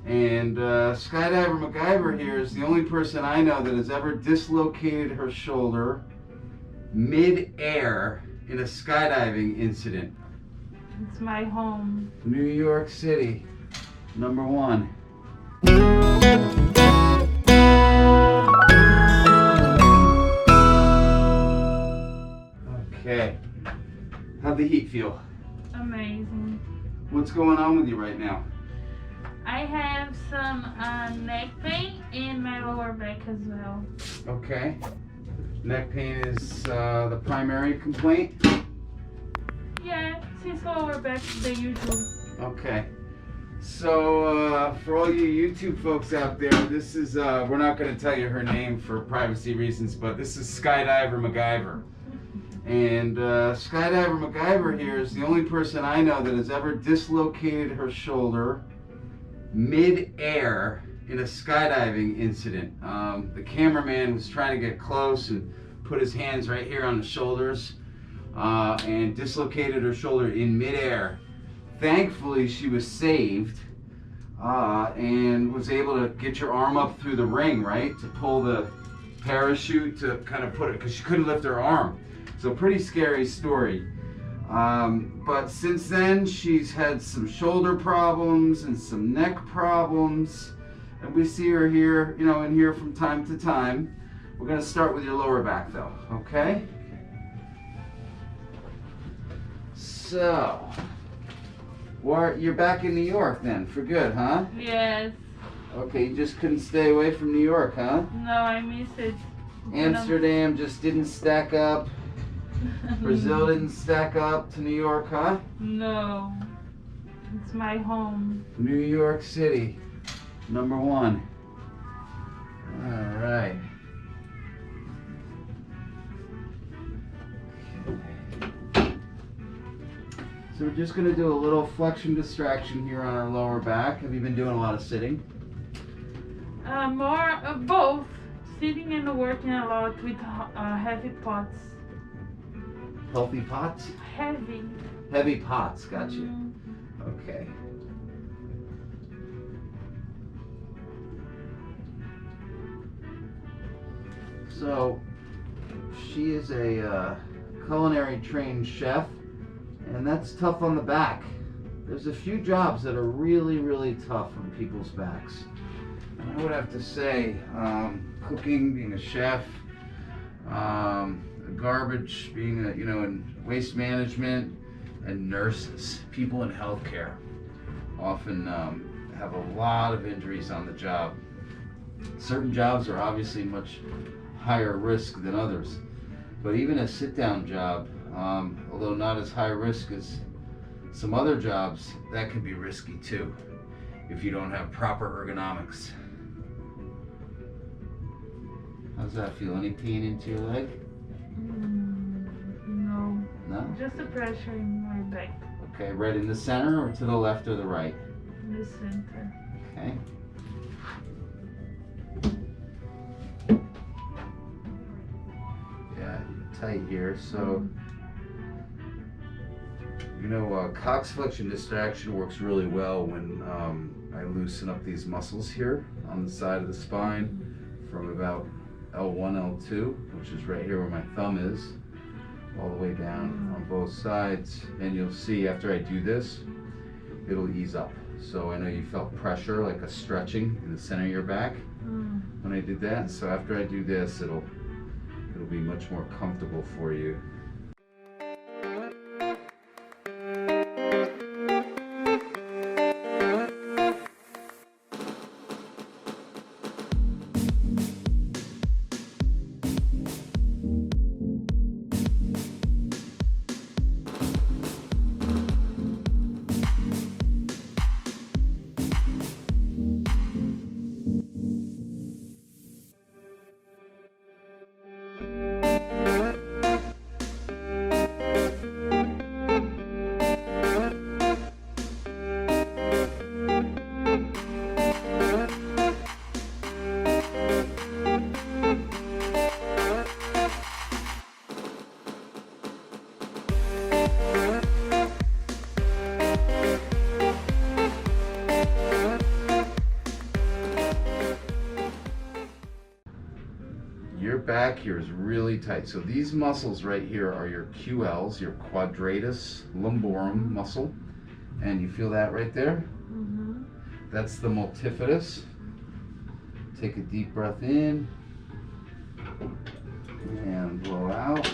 And SkyDiver MacGyver here is the only person I know that has ever dislocated her shoulder mid-air in a skydiving incident. It's my home. New York City, #1. Okay. How'd the heat feel? Amazing. What's going on with you right now? I have some neck pain in my lower back as well. Okay. Neck pain is the primary complaint? Yeah, since lower back the usual. Okay. So for all you YouTube folks out there, this is, we're not going to tell you her name for privacy reasons, but this is SkyDiver MacGyver. And SkyDiver MacGyver here is the only person I know that has ever dislocated her shoulder mid-air in a skydiving incident. The cameraman was trying to get close and put his hands right here on the shoulders and dislocated her shoulder in mid-air. Thankfully, she was saved and was able to get your arm up through the ring, right? To pull the parachute to kind of put it, because she couldn't lift her arm. So pretty scary story. But since then, she's had some shoulder problems and some neck problems. And we see her here, in here from time to time. We're going to start with your lower back though, okay? So, you're back in New York then, for good, huh? Yes. Okay, you just couldn't stay away from New York, huh? No, I miss it. Amsterdam just didn't stack up. Brazil didn't stack up to New York, huh? No. It's my home. New York City, #1. All right. So we're just going to do a little flexion distraction here on our lower back. Have you been doing a lot of sitting? More of both. Sitting and working a lot with heavy pots. Healthy pots? Heavy. Heavy pots, got you. Okay. So, she is a culinary trained chef, and that's tough on the back. There's a few jobs that are really, really tough on people's backs. And I would have to say, cooking, being a chef, garbage, being in waste management, and nurses, people in healthcare, often have a lot of injuries on the job. Certain jobs are obviously much higher risk than others, but even a sit-down job, although not as high risk as some other jobs, that can be risky too if you don't have proper ergonomics. How's that feel? Any pain into your leg? No. No? Just the pressure in my back. Okay, right in the center or to the left or the right? In the center. Okay. Yeah, tight here. So, cox flexion distraction works really well when I loosen up these muscles here on the side of the spine from about L1, L2, which is right here where my thumb is, all the way down on both sides. And you'll see after I do this, it'll ease up. So I know you felt pressure, like a stretching in the center of your back when I did that. So after I do this, it'll be much more comfortable for you. your back here is really tight. So these muscles right here are your QLs, your quadratus lumborum muscle. And you feel that right there? Mm-hmm. That's the multifidus. Take a deep breath in and blow out.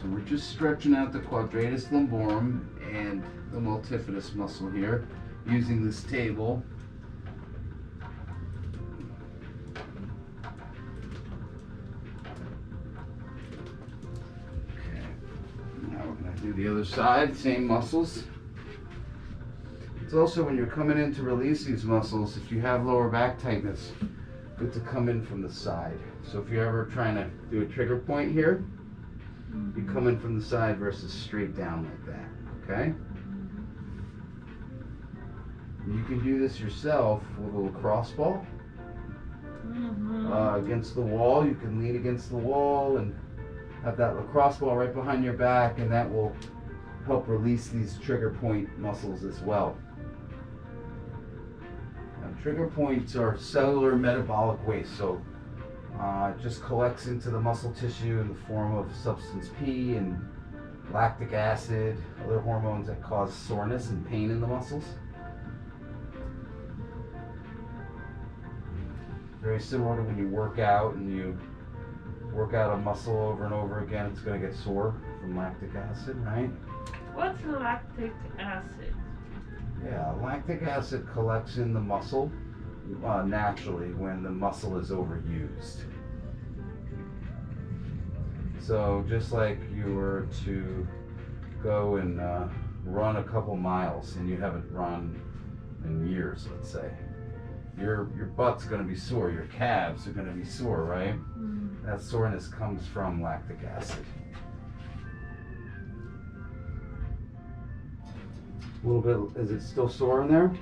So we're just stretching out the quadratus lumborum and the multifidus muscle here using this table. Okay, now we're going to do the other side, same muscles. It's also when you're coming in to release these muscles, if you have lower back tightness, good to come in from the side. So if you're ever trying to do a trigger point here, you come in from the side versus straight down like that, okay? You can do this yourself with a lacrosse ball. Against the wall, you can lean against the wall and have that lacrosse ball right behind your back, and that will help release these trigger point muscles as well. Now, trigger points are cellular metabolic waste, so it just collects into the muscle tissue in the form of substance P and lactic acid, other hormones that cause soreness and pain in the muscles. Very similar to when you work out and you work out a muscle over and over again, it's going to get sore from lactic acid, right? What's lactic acid? Yeah, lactic acid collects in the muscle naturally when the muscle is overused. So just like you were to go and run a couple miles and you haven't run in years, let's say, your butt's going to be sore, your calves are going to be sore, right? That soreness comes from lactic acid. A little bit, is it still sore in there?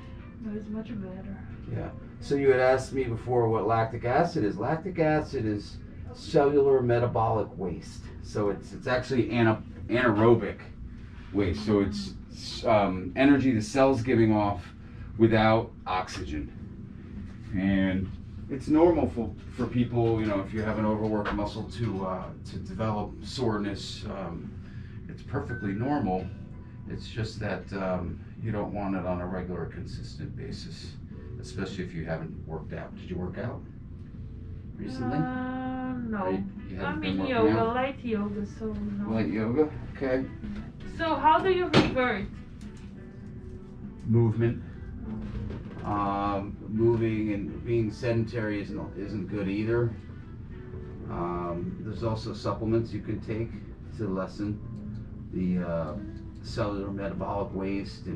No, it's much better. Yeah. So you had asked me before what lactic acid is. Lactic acid is cellular metabolic waste. So it's actually anaerobic waste. So it's energy the cell's giving off without oxygen. And it's normal for people, you know, if you have an overworked muscle to develop soreness. It's perfectly normal. It's just that you don't want it on a regular, consistent basis, especially if you haven't worked out. Did you work out recently? No. I'm in working yoga, out? light yoga, so no. Light yoga, okay. So how do you revert? Movement. Moving and being sedentary isn't good either. There's also supplements you can take to lessen the cellular metabolic waste,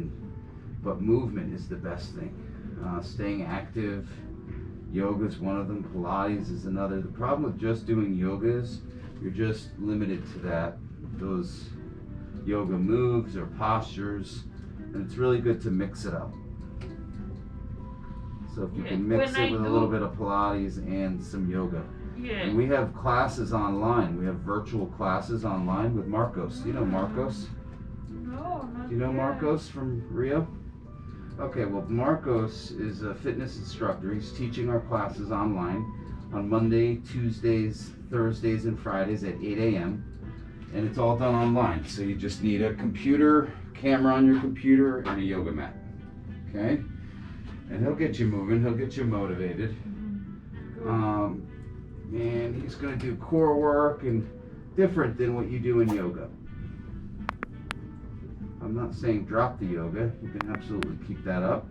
but movement is the best thing. Staying active, yoga is one of them, Pilates is another. The problem with just doing yoga is you're just limited to those yoga moves or postures, and it's really good to mix it up. So if you can mix it with a little bit of Pilates and some yoga. Yeah. And we have classes online. We have virtual classes online with Marcos. Do you know Marcos? No, not Do you know yet. Marcos from Rio? Okay, well, Marcos is a fitness instructor. He's teaching our classes online on Monday, Tuesdays, Thursdays, and Fridays at 8 a.m. And it's all done online. So you just need a computer, camera on your computer, and a yoga mat. Okay? And he'll get you moving. He'll get you motivated. And he's going to do core work and different than what you do in yoga. I'm not saying drop the yoga. You can absolutely keep that up.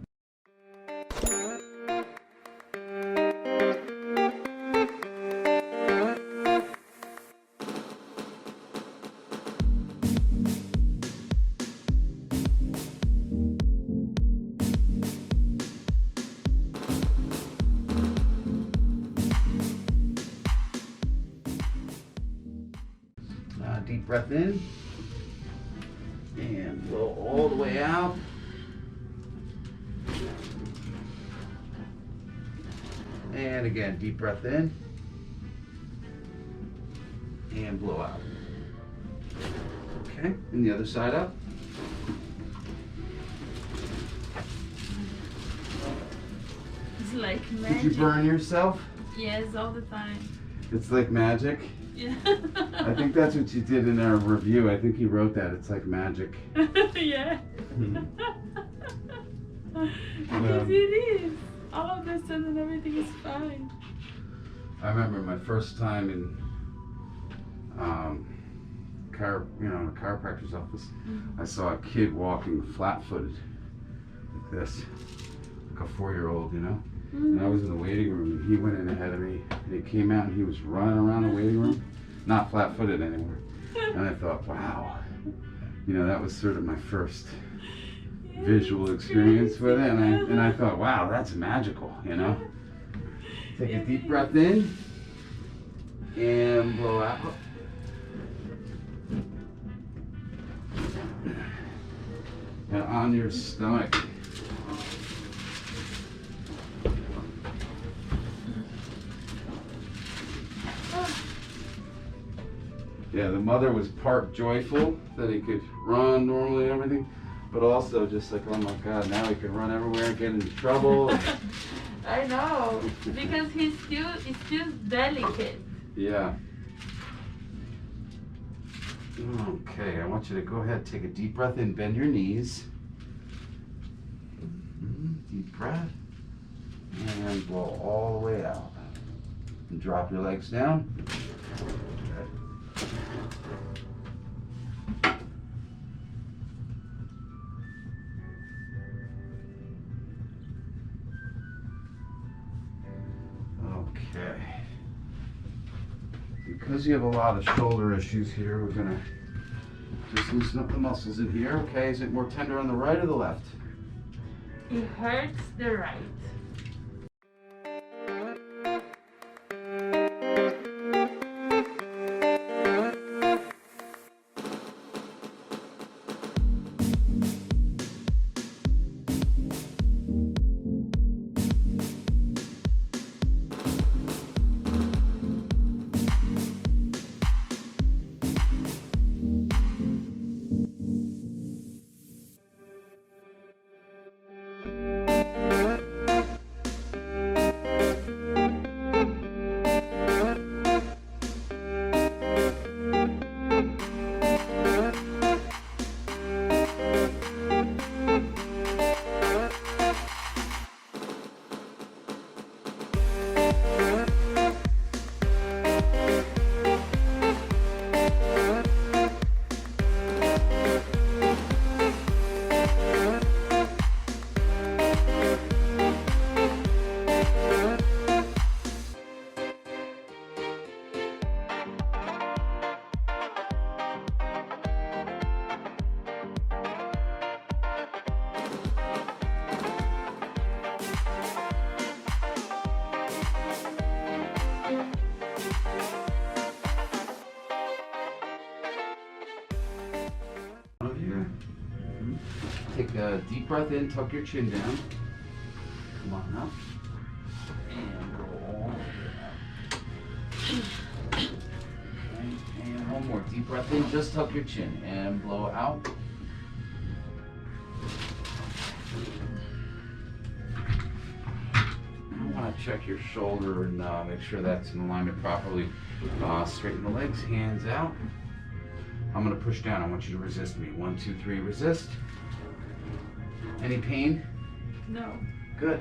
Deep breath in and blow all the way out. And again, deep breath in and blow out. Okay, and the other side up. It's like magic. Did you burn yourself? Yes, all the time. It's like magic. Yeah. I think that's what you did in our review. I think you wrote that. It's like magic. Yeah. Because it is. All of a sudden everything is fine. I remember my first time in a chiropractor's office. I saw a kid walking flat-footed like this, like a 4-year-old, you know. And I was in the waiting room, and he went in ahead of me, and he came out, and he was running around the waiting room, not flat-footed anymore. And I thought, wow, you know, that was sort of my first visual experience with it, and I thought, wow, that's magical, you know. Take a deep breath in, and blow out. And on your stomach. Yeah, the mother was part joyful that he could run normally and everything, but also just like, oh my God, now he can run everywhere and get into trouble. I know, because it's still delicate. Yeah. Okay, I want you to go ahead, take a deep breath in, bend your knees. Deep breath. And blow all the way out. And drop your legs down. Okay. Because you have a lot of shoulder issues here, we're gonna just loosen up the muscles in here. Okay, is it more tender on the right or the left? It hurts the right. Take a deep breath in, tuck your chin down. Come on up. And roll all the way out. Okay, and one more. Deep breath in, just tuck your chin and blow out. I want to check your shoulder and make sure that's in alignment properly. Straighten the legs, hands out. I'm going to push down. I want you to resist me. 1, 2, 3, resist. Any pain? No. Good.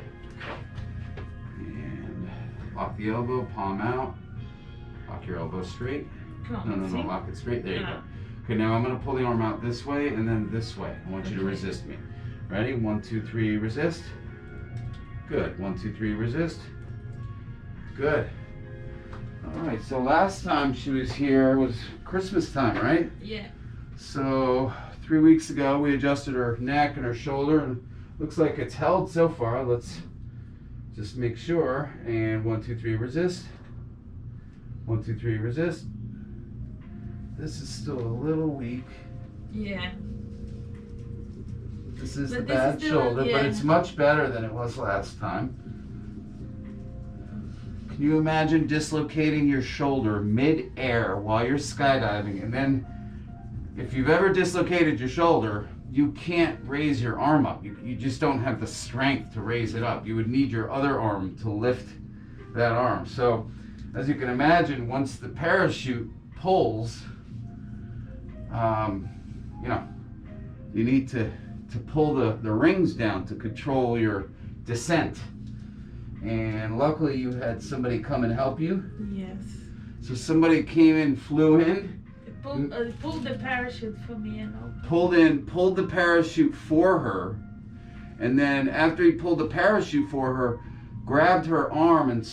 And lock the elbow, palm out. Lock your elbow straight. Come on. No, lock it straight. There you go. Okay, now I'm going to pull the arm out this way and then this way. I want you to resist me. Ready? 1, 2, 3, resist. Good. 1, 2, 3, resist. Good. All right, so last time she was here was Christmas time, right? Yeah. So 3 weeks ago we adjusted her neck and her shoulder, and looks like it's held so far. Let's just make sure. And 1, 2, 3, resist. 1, 2, 3, resist. This is still a little weak. Yeah. This is But the this bad is still, shoulder, yeah. but it's much better than it was last time. Can you imagine dislocating your shoulder mid-air while you're skydiving and then if you've ever dislocated your shoulder, you can't raise your arm up. You just don't have the strength to raise it up. You would need your other arm to lift that arm. So, as you can imagine, once the parachute pulls, you know, you need to pull the rings down to control your descent. And luckily you had somebody come and help you. Yes. So somebody came in, flew in. Pulled the parachute for me and all. Pulled the parachute for her. And then after he pulled the parachute for her, grabbed her arm and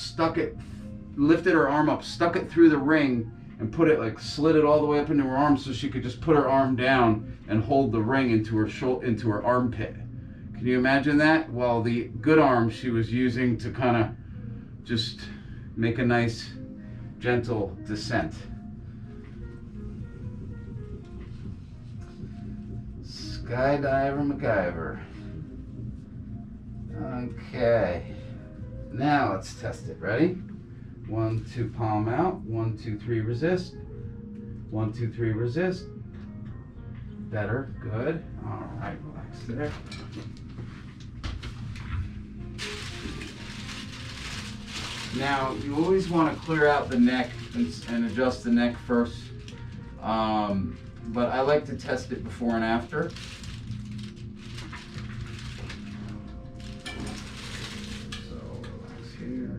lifted her arm up, stuck it through the ring, and put it, like, slid it all the way up into her arm so she could just put her arm down and hold the ring into her armpit. Can you imagine that? While the good arm she was using to kind of just make a nice, gentle descent. SkyDiver MacGyver. Okay. Now let's test it. Ready? 1, 2, palm out. 1, 2, 3, resist. 1, 2, 3, resist. Better. Good. All right. Relax there. Now, you always want to clear out the neck and adjust the neck first. But I like to test it before and after. So, relax here.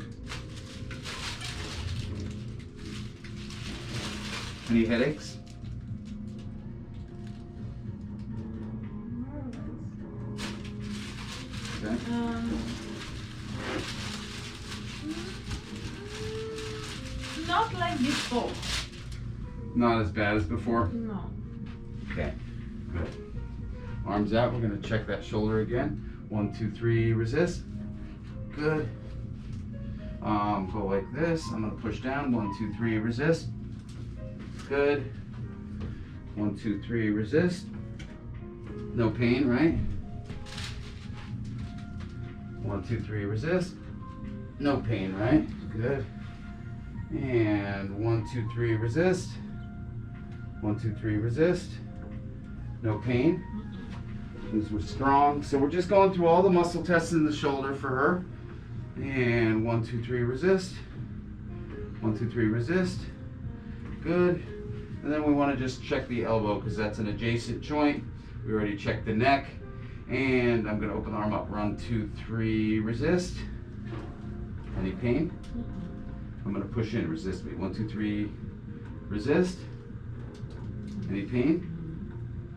Any headaches? Okay. Not like before. Not as bad as before? No. Okay, good. Arms out, we're gonna check that shoulder again. 1, 2, 3, resist. Good. Go like this. I'm gonna push down. 1, 2, 3, resist. Good. 1, 2, 3, resist. No pain, right? 1, 2, 3, resist. No pain, right? Good. And 1, 2, 3, resist. 1, 2, 3, resist. No pain. These were strong. So we're just going through all the muscle tests in the shoulder for her. And 1, 2, 3, resist. 1, 2, 3, resist. Good. And then we want to just check the elbow because that's an adjacent joint. We already checked the neck. And I'm going to open the arm up. 1, 2, 3, resist. Any pain? I'm going to push in, resist me. 1, 2, 3, resist. Any pain?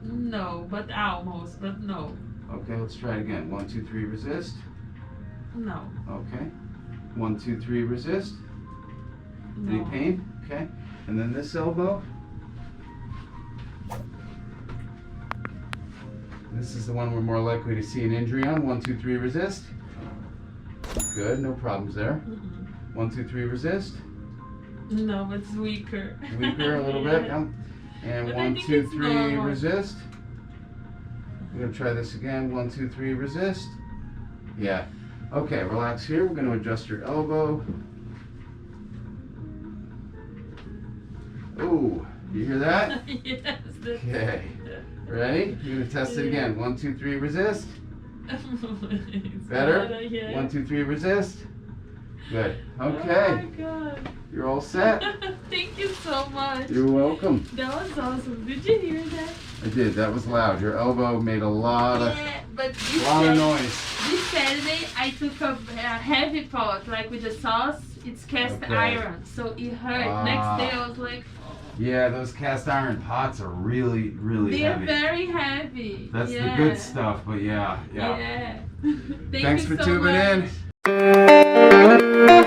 No, but almost, but no. Okay, let's try it again. 1, 2, 3, resist. No. Okay. 1, 2, 3, resist. No. Any pain? Okay. And then this elbow. This is the one we're more likely to see an injury on. 1, 2, 3, resist. Good, no problems there. 1, 2, 3, resist. No, it's weaker. Weaker a little bit. Yeah. And But 1, I think 2, it's 3, normal. resist. We're gonna try this again. 1, 2, 3, resist. Yeah. Okay, relax here. We're gonna adjust your elbow. Ooh, you hear that? Yes. That's Okay. Ready? You're gonna test it again. 1, 2, 3, resist. It's Better? yeah. 1, 2, 3, resist. Good. Oh Okay. my god. You're all set. Thank you so much. You're welcome. That was awesome. Did you hear that? I did. That was loud. Your elbow made a lot of But noise. this Saturday I took a heavy pot, like with the sauce. It's cast Okay. iron, so it hurt. Ah. Next day I was like, Yeah, those cast iron pots are really, really they're heavy. very heavy. That's yeah. the good stuff, but yeah. Yeah. Thank Thanks you for so tuning much. in.